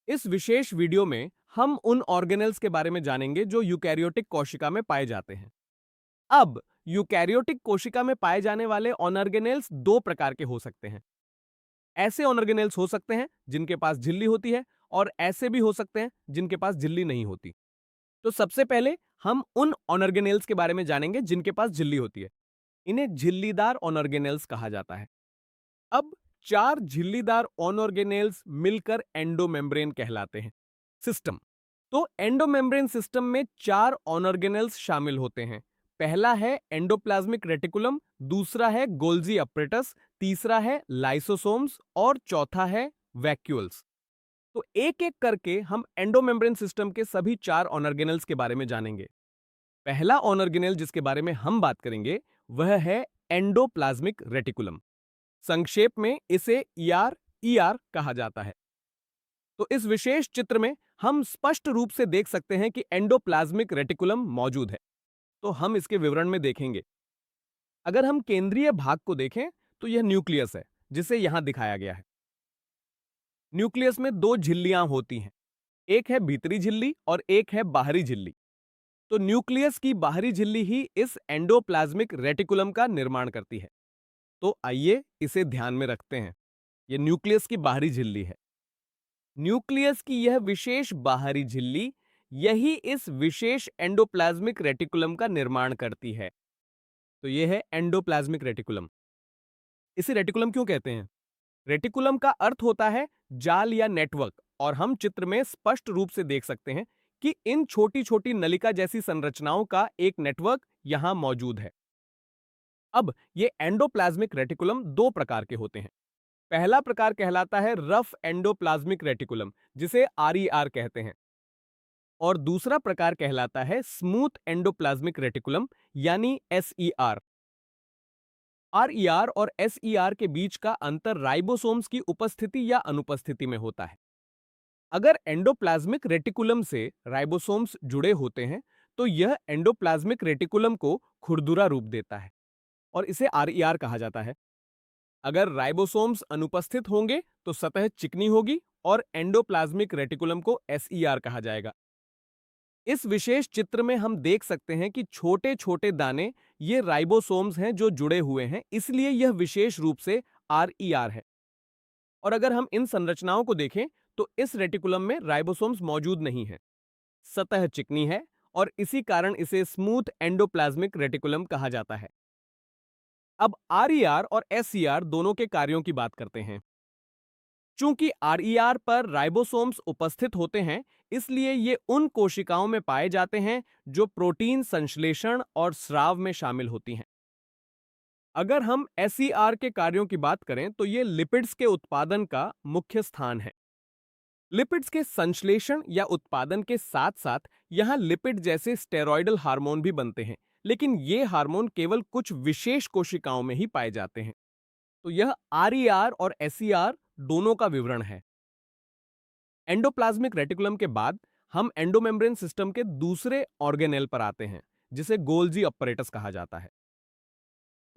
इस विशेष वीडियो में हम उन ऑर्गेनेल्स के बारे में जानेंगे जो यूकैरियोटिक कोशिका में पाए जाते हैं। अब यूकैरियोटिक कोशिका में पाए जाने वाले ऑर्गेनेल्स दो प्रकार के हो सकते हैं। ऐसे ऑर्गेनेल्स हो सकते हैं जिनके पास झिल्ली होती है और ऐसे भी हो सकते हैं जिनके पास झिल्ली नहीं होती। तो सबसे पहले हम उन ऑर्गेनेल्स के बारे में जानेंगे जिनके पास झिल्ली होती है। इन्हें झिल्लीदार ऑर्गेनेल्स कहा जाता है। अब चार झिल्लीदार ऑर्गेनेल्स मिलकर एंडोमेम्ब्रेन कहलाते हैं सिस्टम। तो एंडोमेम्ब्रेन सिस्टम में चार ऑर्गेनेल्स शामिल होते हैं। पहला है एंडोप्लाज्मिक रेटिकुलम, दूसरा है गोल्जी अपरेटस, तीसरा है लाइसोसोम्स और चौथा है वैक्यूल्स। तो एक एक करके हम एंडोमेम्ब्रेन सिस्टम के सभी चार ऑर्गेनेल्स के बारे में जानेंगे। पहला ऑर्गेनेल जिसके बारे में हम बात करेंगे वह है एंडोप्लाज्मिक रेटिकुलम। संक्षेप में इसे ईआर कहा जाता है। तो इस विशेष चित्र में हम स्पष्ट रूप से देख सकते हैं कि एंडोप्लाज्मिक रेटिकुलम मौजूद है। तो हम इसके विवरण में देखेंगे। अगर हम केंद्रीय भाग को देखें तो यह न्यूक्लियस है जिसे यहां दिखाया गया है। न्यूक्लियस में दो झिल्लियां होती हैं, एक है भीतरी झिल्ली और एक है बाहरी झिल्ली। तो न्यूक्लियस की बाहरी झिल्ली ही इस एंडोप्लाज्मिक रेटिकुलम का निर्माण करती है। तो आइए इसे ध्यान में रखते हैं। यह न्यूक्लियस की बाहरी झिल्ली है। न्यूक्लियस की यह विशेष बाहरी झिल्ली यही इस विशेष एंडोप्लाज्मिक रेटिकुलम का निर्माण करती है। तो यह है एंडोप्लाज्मिक रेटिकुलम। इसे रेटिकुलम क्यों कहते हैं? रेटिकुलम का अर्थ होता है जाल या नेटवर्क, और हम चित्र में स्पष्ट रूप से देख सकते हैं कि इन छोटी छोटी नलिका जैसी संरचनाओं का एक नेटवर्क यहां मौजूद है। अब ये एंडोप्लाज्मिक रेटिकुलम दो प्रकार के होते हैं। पहला प्रकार कहलाता है रफ एंडोप्लाज्मिक रेटिकुलम, जिसे आरईआर कहते हैं, और दूसरा प्रकार कहलाता है स्मूथ एंडोप्लाज्मिक रेटिकुलम यानी एसईआर। आरईआर और एसईआर के बीच का अंतर राइबोसोम्स की उपस्थिति या अनुपस्थिति में होता है। अगर एंडोप्लाज्मिक रेटिकुलम से राइबोसोम्स जुड़े होते हैं तो यह एंडोप्लाज्मिक रेटिकुलम को खुरदुरा रूप देता है और इसे आरईआर कहा जाता है। अगर राइबोसोम्स अनुपस्थित होंगे तो सतह चिकनी होगी और एंडोप्लाज्मिक रेटिकुलम को एसईआर कहा जाएगा। इस विशेष चित्र में हम देख सकते हैं कि छोटे छोटे दाने ये राइबोसोम्स हैं जो जुड़े हुए हैं, इसलिए यह विशेष रूप से आरईआर है। और अगर हम इन संरचनाओं को देखें तो इस रेटिकुलम में राइबोसोम्स मौजूद नहीं है, सतह चिकनी है और इसी कारण इसे स्मूथ एंडोप्लाज्मिक रेटिकुलम कहा जाता है। अब आरईआर और एसईआर दोनों के कार्यों की बात करते हैं। चूंकि आरईआर पर राइबोसोम्स उपस्थित होते हैं, इसलिए ये उन कोशिकाओं में पाए जाते हैं जो प्रोटीन संश्लेषण और स्राव में शामिल होती हैं। अगर हम एसईआर के कार्यों की बात करें तो ये लिपिड्स के उत्पादन का मुख्य स्थान है। लिपिड्स के संश्लेषण या उत्पादन के साथ साथ यहां लिपिड जैसे स्टेरॉयडल हार्मोन भी बनते हैं, लेकिन ये हार्मोन केवल कुछ विशेष कोशिकाओं में ही पाए जाते हैं। तो यह आरईआर और एसईआर दोनों का विवरण है। एंडोप्लाज्मिक रेटिकुलम के बाद हम एंडोमेम्ब्रेन सिस्टम के दूसरे ऑर्गेनेल पर आते हैं, जिसे गोल्जी अपरेटस कहा जाता है।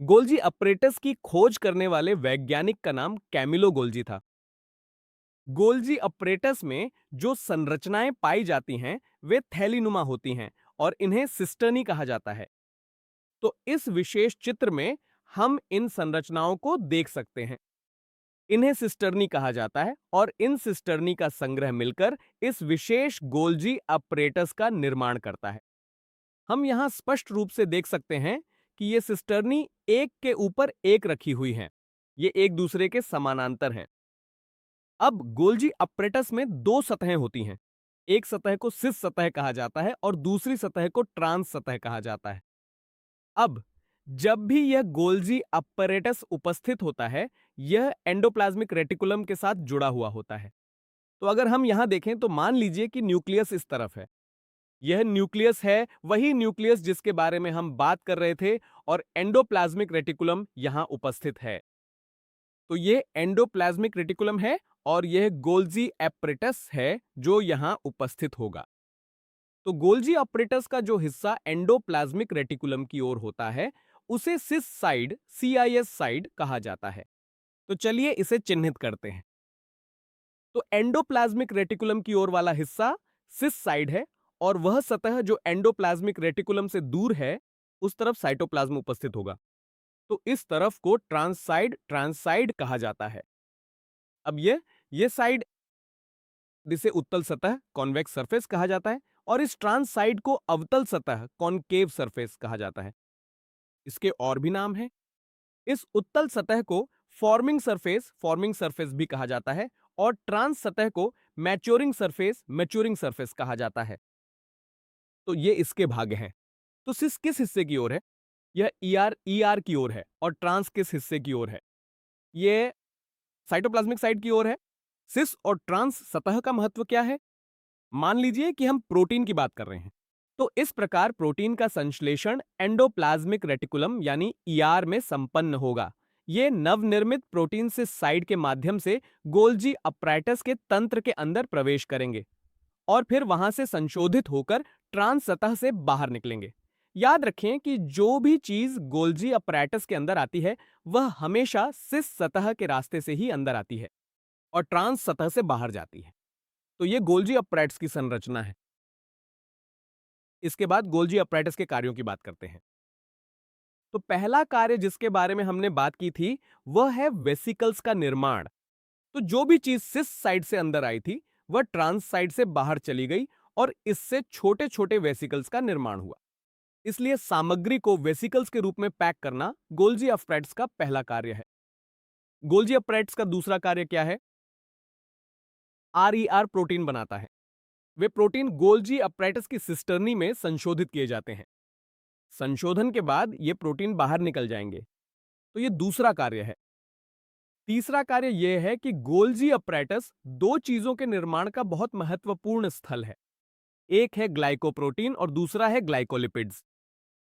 गोल्जी अपरेटस की खोज करने वाले वैज्ञानिक का नाम कैमिलो गोल्जी था। गोल्जी अपरेटस में जो संरचनाएं पाई जाती हैं वे थैलीनुमा होती हैं और इन्हें सिस्टर्नी कहा जाता है। तो इस विशेष चित्र में हम इन संरचनाओं को देख सकते हैं। इन्हें सिस्टर्नी कहा जाता है और इन सिस्टर्नी का संग्रह मिलकर इस विशेष गोल्जी अपरेटस का निर्माण करता है। हम यहां स्पष्ट रूप से देख सकते हैं कि ये सिस्टर्नी एक के ऊपर एक रखी हुई हैं। ये एक दूसरे के समानांतर हैं। अब गोल्जी अपरेटस में दो सतहें होती हैं। एक सतह को सिस सतह कहा जाता है और दूसरी सतह को ट्रांस सतह कहा जाता है। अब जब भी यह गोल्जी अपरेटस उपस्थित होता है, यह एंडोप्लाज्मिक रेटिकुलम के साथ जुड़ा हुआ होता है। तो अगर हम यहां देखें तो मान लीजिए कि न्यूक्लियस इस तरफ है। यह न्यूक्लियस है, वही न्यूक्लियस जिसके बारे में हम बात कर रहे थे, और एंडोप्लाज्मिक रेटिकुलम यहां उपस्थित है। तो यह एंडोप्लाज्मिक रेटिकुलम है और यह गोल्जी एपरेटस है जो यहां उपस्थित होगा। तो गोल्जी अपरेटस का जो हिस्सा एंडोप्लाज्मिक रेटिकुलम की ओर होता है उसे सिस साइड, सीआईएस साइड कहा जाता है। तो चलिए इसे चिन्हित करते हैं। तो एंडोप्लाज्मिक रेटिकुलम की ओर वाला हिस्सा सिस साइड है और वह सतह जो एंडोप्लाज्मिक रेटिकुलम से दूर है उस तरफ साइटोप्लाज्म उपस्थित होगा। तो इस तरफ को ट्रांसाइड कहा जाता है। अब ये साइड जिसे उत्तल सतह कॉन्वेक्स सरफेस कहा जाता है और इस ट्रांस साइड को अवतल सतह कॉनकेव सरफेस कहा जाता है। इसके और भी नाम हैं। इस उत्तल सतह को फॉर्मिंग सरफेस भी कहा जाता है और ट्रांस सतह को मैच्योरिंग सरफेस कहा जाता है। तो ये इसके भाग हैं। तो सिस किस हिस्से की ओर है? यह ईआर की ओर है और ट्रांस किस हिस्से की ओर है? ये साइटोप्लाज्मिक साइड की ओर है। सिस और ट्रांस सतह का महत्व क्या है? मान लीजिए कि हम प्रोटीन की बात कर रहे हैं, तो इस प्रकार प्रोटीन का संश्लेषण एंडोप्लाज्मिक रेटिकुलम यानी ईआर में संपन्न होगा। ये नवनिर्मित प्रोटीन से साइड के माध्यम से गोल्जी अपैरेटस के तंत्र के अंदर प्रवेश करेंगे और फिर वहां से संशोधित होकर ट्रांस सतह से बाहर निकलेंगे। याद रखें कि जो भी चीज गोल्जी अपैरेटस के अंदर आती है वह हमेशा सिस सतह के रास्ते से ही अंदर आती है और ट्रांस सतह से बाहर जाती है। तो ये गोल्जी अपैरेटस की संरचना है। इसके बाद गोल्जी अपैरेटस के कार्यों की बात करते हैं। तो पहला कार्य जिसके बारे में हमने बात की थी वह है वेसिकल्स का निर्माण। तो जो भी चीज सिस साइड से अंदर आई थी वह ट्रांस साइड से बाहर चली गई और इससे छोटे छोटे वेसिकल्स का निर्माण हुआ। इसलिए सामग्री को वेसिकल्स के रूप में पैक करना गोल्जी अपैरेटस का पहला कार्य है। गोल्जी अपैरेटस का दूसरा कार्य क्या है? आरईआर प्रोटीन बनाता है। वे प्रोटीन गोल्जी अपैरेटस की सिस्टर्नी में संशोधित किए जाते हैं। संशोधन के बाद ये प्रोटीन बाहर निकल जाएंगे। तो ये दूसरा कार्य है। तीसरा कार्य यह है कि गोल्जी अपैरेटस दो चीजों के निर्माण का बहुत महत्वपूर्ण स्थल है। एक है ग्लाइकोप्रोटीन और दूसरा है ग्लाइकोलिपिड्स।